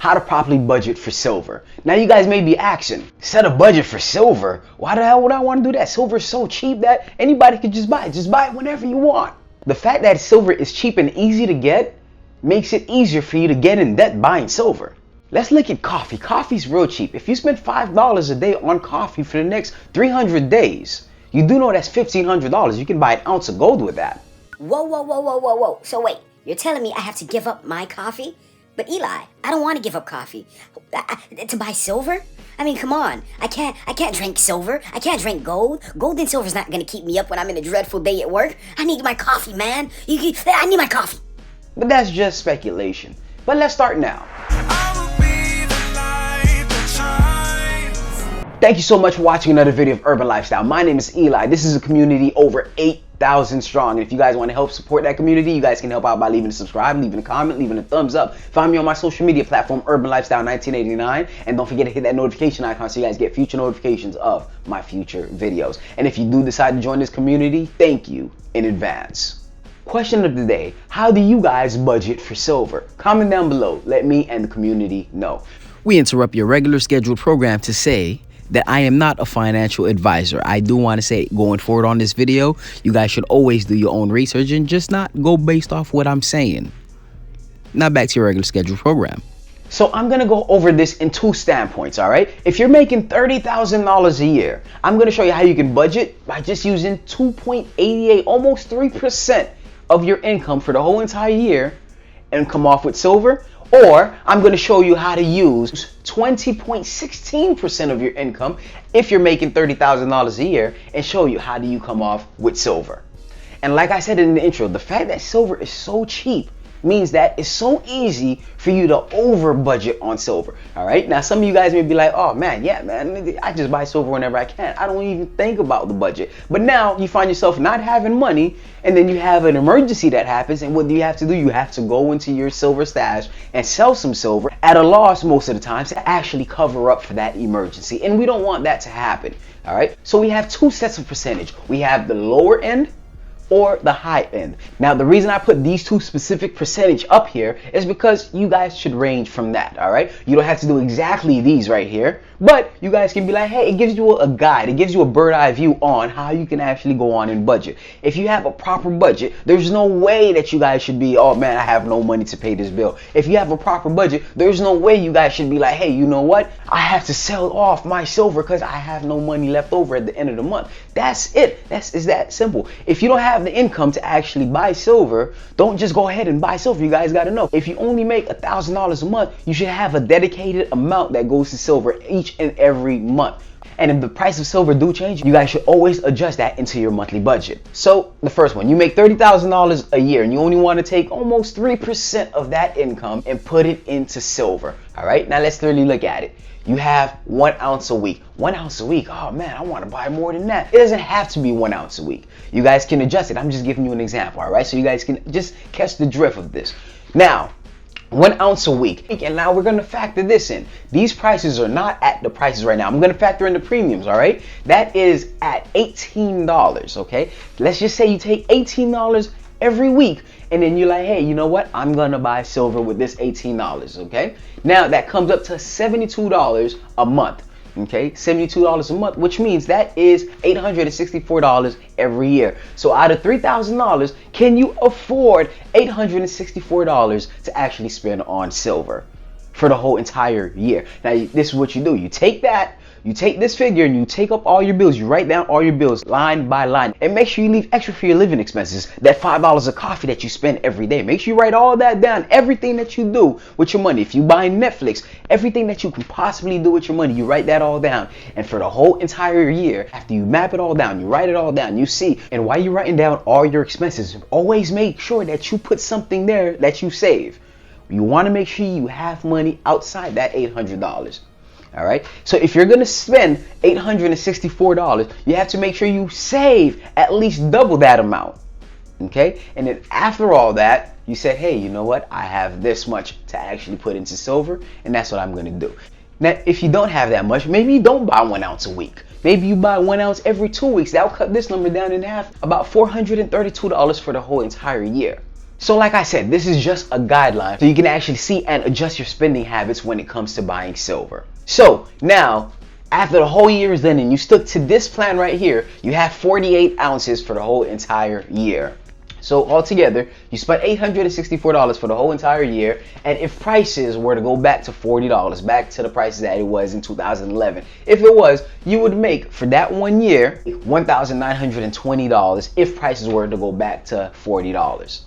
how to properly budget for silver. Now you guys may be asking, set a budget for silver? Why the hell would I want to do that? Silver is so cheap that anybody could just buy it. Just buy it whenever you want. The fact that silver is cheap and easy to get makes it easier for you to get in debt buying silver. Let's look at coffee. Coffee's real cheap. If you spend $5 a day on coffee for the next 300 days, you do know that's $1,500. You can buy an ounce of gold with that. Whoa. So wait, you're telling me I have to give up my coffee? But Eli, I don't want to give up coffee. To buy silver? I mean, come on. I can't drink silver. I can't drink gold. Gold and silver's not going to keep me up when I'm in a dreadful day at work. I need my coffee, man. I need my coffee. But that's just speculation. But let's start now. Thank you so much for watching another video of Urban Lifestyle. My name is Eli. This is a community over 8,000 strong. And if you guys want to help support that community, you guys can help out by leaving a subscribe, leaving a comment, leaving a thumbs up. Find me on my social media platform, Urban Lifestyle 1989. And don't forget to hit that notification icon so you guys get future notifications of my future videos. And if you do decide to join this community, thank you in advance. Question of the day, how do you guys budget for silver? Comment down below. Let me and the community know. We interrupt your regular scheduled program to say that I am not a financial advisor. I do want to say, going forward on this video, you guys should always do your own research and just not go based off what I'm saying. Now back to your regular scheduled program. So I'm going to go over this in two standpoints, all right? If you're making $30,000 a year, I'm going to show you how you can budget by just using 2.88, almost 3% of your income for the whole entire year and come off with silver. Or I'm going to show you how to use 20.16% of your income if you're making $30,000 a year and show you how do you come off with silver. And like I said in the intro, the fact that silver is so cheap means that it's so easy for you to over budget on silver. All right. Now, some of you guys may be like, oh man, yeah, man, I just buy silver whenever I can. I don't even think about the budget. But now you find yourself not having money, and then you have an emergency that happens. And what do you have to do? You have to go into your silver stash and sell some silver at a loss most of the time to actually cover up for that emergency. And we don't want that to happen. All right. So we have two sets of percentage. We have the lower end or the high end. Now, the reason I put these two specific percentage up here is because you guys should range from that, all right? You don't have to do exactly these right here, but you guys can be like, hey, it gives you a guide. It gives you a bird eye view on how you can actually go on and budget. If you have a proper budget, there's no way that you guys should be, oh man, I have no money to pay this bill. If you have a proper budget, there's no way you guys should be like, hey, you know what? I have to sell off my silver because I have no money left over at the end of the month. That's it. It's that simple. If you don't have the income to actually buy silver, don't just go ahead and buy silver. You guys got to know, if you only make $1,000 a month, you should have a dedicated amount that goes to silver each and every month. And if the price of silver do change, you guys should always adjust that into your monthly budget. So the first one, you make $30,000 a year and you only want to take almost 3% of that income and put it into silver. All right, now let's really look at it. You have 1 ounce a week. 1 ounce a week. Oh man, I want to buy more than that. It doesn't have to be 1 ounce a week. You guys can adjust it. I'm just giving you an example. All right, so you guys can just catch the drift of this. Now, 1 ounce a week. And now we're going to factor this in. These prices are not at the prices right now. I'm going to factor in the premiums. All right, that is at $18. Okay, let's just say you take $18 every week, and then you're like, hey, you know what? I'm gonna buy silver with this $18. Okay, now that comes up to $72 a month. Okay, $72 a month, which means that is $864 every year. So out of $3,000, can you afford $864 to actually spend on silver for the whole entire year? Now, this is what you do. You take that. You take this figure and you take up all your bills. You write down all your bills line by line, and make sure you leave extra for your living expenses. That $5 of coffee that you spend every day. Make sure you write all that down. Everything that you do with your money. If you buy Netflix, everything that you can possibly do with your money, you write that all down. And for the whole entire year, after you map it all down, you write it all down, you see. And while you're writing down all your expenses, always make sure that you put something there that you save. You want to make sure you have money outside that $800. All right. So if you're going to spend $864, you have to make sure you save at least double that amount. Okay. And then after all that, you said, hey, you know what? I have this much to actually put into silver, and that's what I'm going to do. Now, if you don't have that much, maybe you don't buy 1 ounce a week. Maybe you buy 1 ounce every 2 weeks. That'll cut this number down in half, about $432 for the whole entire year. So like I said, this is just a guideline so you can actually see and adjust your spending habits when it comes to buying silver. So now, after the whole year is done and you stuck to this plan right here, you have 48 ounces for the whole entire year. So altogether, you spent $864 for the whole entire year, and if prices were to go back to $40, back to the prices that it was in 2011, if it was, you would make for that 1 year $1,920 if prices were to go back to $40.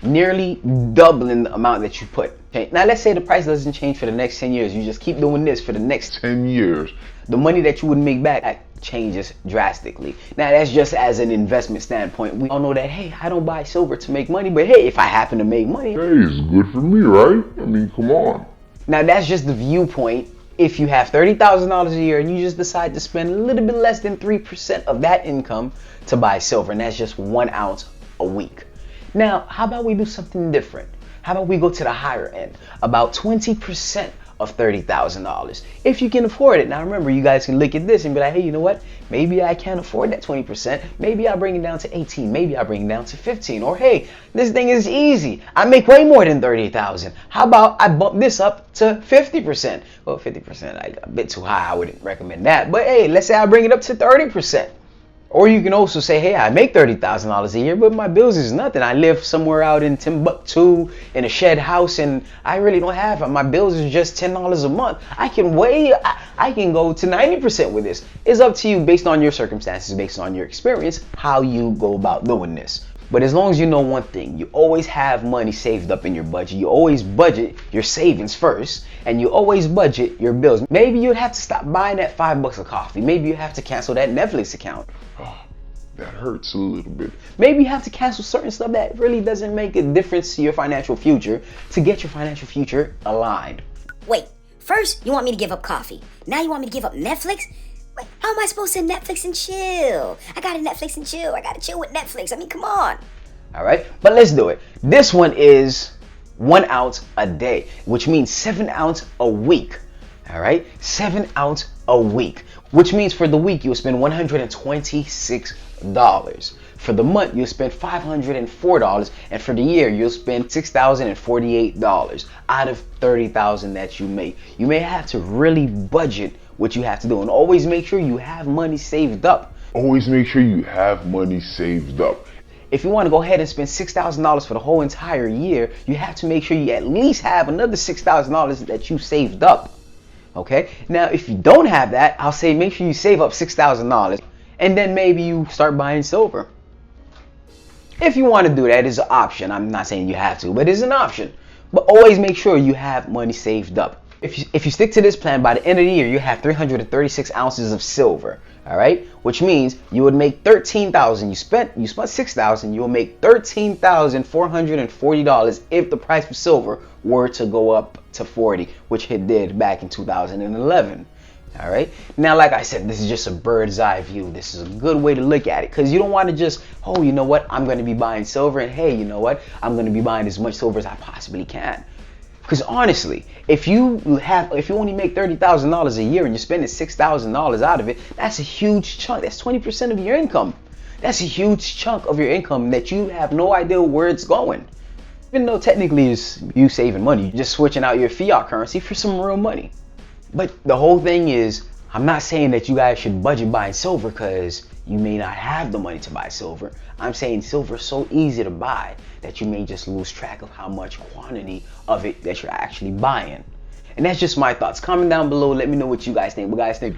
Nearly doubling the amount that you put. Okay, now let's say the price doesn't change for the next 10 years. You just keep doing this for the next 10 years. The money that you would make back changes drastically. Now that's just as an investment standpoint. We all know that, hey, I don't buy silver to make money, but hey, if I happen to make money, hey, it's good for me, right? I mean, come on. Now that's just the viewpoint. If you have $30,000 a year and you just decide to spend a little bit less than 3% of that income to buy silver, and that's just 1 ounce a week. Now, how about we do something different? How about we go to the higher end, about 20% of $30,000, if you can afford it. Now remember, you guys can look at this and be like, hey, you know what? Maybe I can't afford that 20%. Maybe I bring it down to 18. Maybe I bring it down to 15. Or hey, this thing is easy. I make way more than 30,000. How about I bump this up to 50%? Well, 50% a bit too high. I wouldn't recommend that. But hey, let's say I bring it up to 30%. Or you can also say, hey, I make $30,000 a year, but my bills is nothing. I live somewhere out in Timbuktu in a shed house, and I really don't have, my bills is just $10 a month. I can go to 90% with this. It's up to you based on your circumstances, based on your experience, how you go about doing this. But as long as you know one thing, you always have money saved up in your budget. You always budget your savings first, and you always budget your bills. Maybe you'd have to stop buying that $5 of coffee. Maybe you have to cancel that Netflix account. Oh, that hurts a little bit. Maybe you have to cancel certain stuff that really doesn't make a difference to your financial future to get your financial future aligned. Wait, first you want me to give up coffee. Now you want me to give up Netflix? Wait, how am I supposed to Netflix and chill? I gotta Netflix and chill. I gotta chill with Netflix. I mean, come on. All right, but let's do it. This one is 1 ounce a day, which means 7 ounce a week. All right, 7 ounce a week, which means for the week you'll spend $126. For the month you'll spend $504, and for the year you'll spend $6,048 out of $30,000 that you make. You may have to really budget what you have to do, and always make sure you have money saved up. Always make sure you have money saved up. If you want to go ahead and spend $6,000 for the whole entire year, you have to make sure you at least have another $6,000 that you saved up. Okay? Now, if you don't have that, I'll say make sure you save up $6,000, and then maybe you start buying silver. If you want to do that, it's an option. I'm not saying you have to, but it's an option. But always make sure you have money saved up. If you stick to this plan, by the end of the year, you have 336 ounces of silver. All right, which means you would make $13,000. You spent $6,000. You will make $13,440 if the price of silver were to go up to 40, which it did back in 2011. All right. Now, like I said, this is just a bird's eye view. This is a good way to look at it, because you don't want to just, oh, you know what, I'm going to be buying silver, and hey, you know what, I'm going to be buying as much silver as I possibly can. Because honestly, if you only make $30,000 a year and you're spending $6,000 out of it, that's a huge chunk. That's 20% of your income. That's a huge chunk of your income that you have no idea where it's going. Even though technically it's you saving money, you're just switching out your fiat currency for some real money. But the whole thing is, I'm not saying that you guys should budget buying silver because you may not have the money to buy silver. I'm saying silver is so easy to buy that you may just lose track of how much quantity of it that you're actually buying. And that's just my thoughts. Comment down below. Let me know what you guys think. What guys think?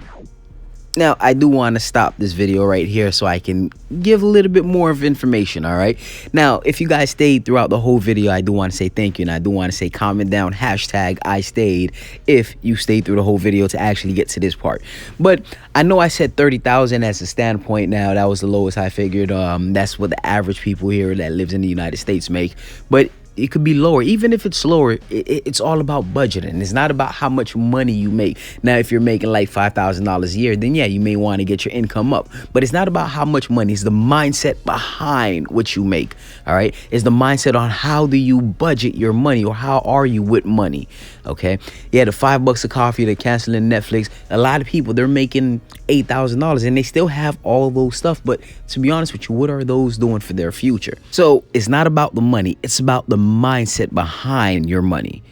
Now, I do want to stop this video right here so I can give a little bit more of information, all right? Now, if you guys stayed throughout the whole video, I do want to say thank you, and I do want to say comment down #IStayed if you stayed through the whole video to actually get to this part. But I know I said 30,000 as a standpoint. Now, that was the lowest I figured. That's what the average people here that lives in the United States make. But it could be lower. Even if it's lower, it's all about budgeting. It's not about how much money you make. Now, if you're making like $5,000 a year, then yeah, you may want to get your income up. But it's not about how much money. It's the mindset behind what you make. All right. It's the mindset on how do you budget your money, or how are you with money. Okay. Yeah, the $5 a coffee, the canceling Netflix. A lot of people, they're making $8,000 and they still have all those stuff. But to be honest with you, what are those doing for their future? So it's not about the money. It's about the mindset behind your money.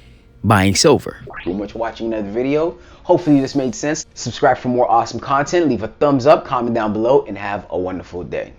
Buying silver. Thank you so much for watching another video. Hopefully this made sense. Subscribe for more awesome content. Leave a thumbs up, comment down below, and have a wonderful day.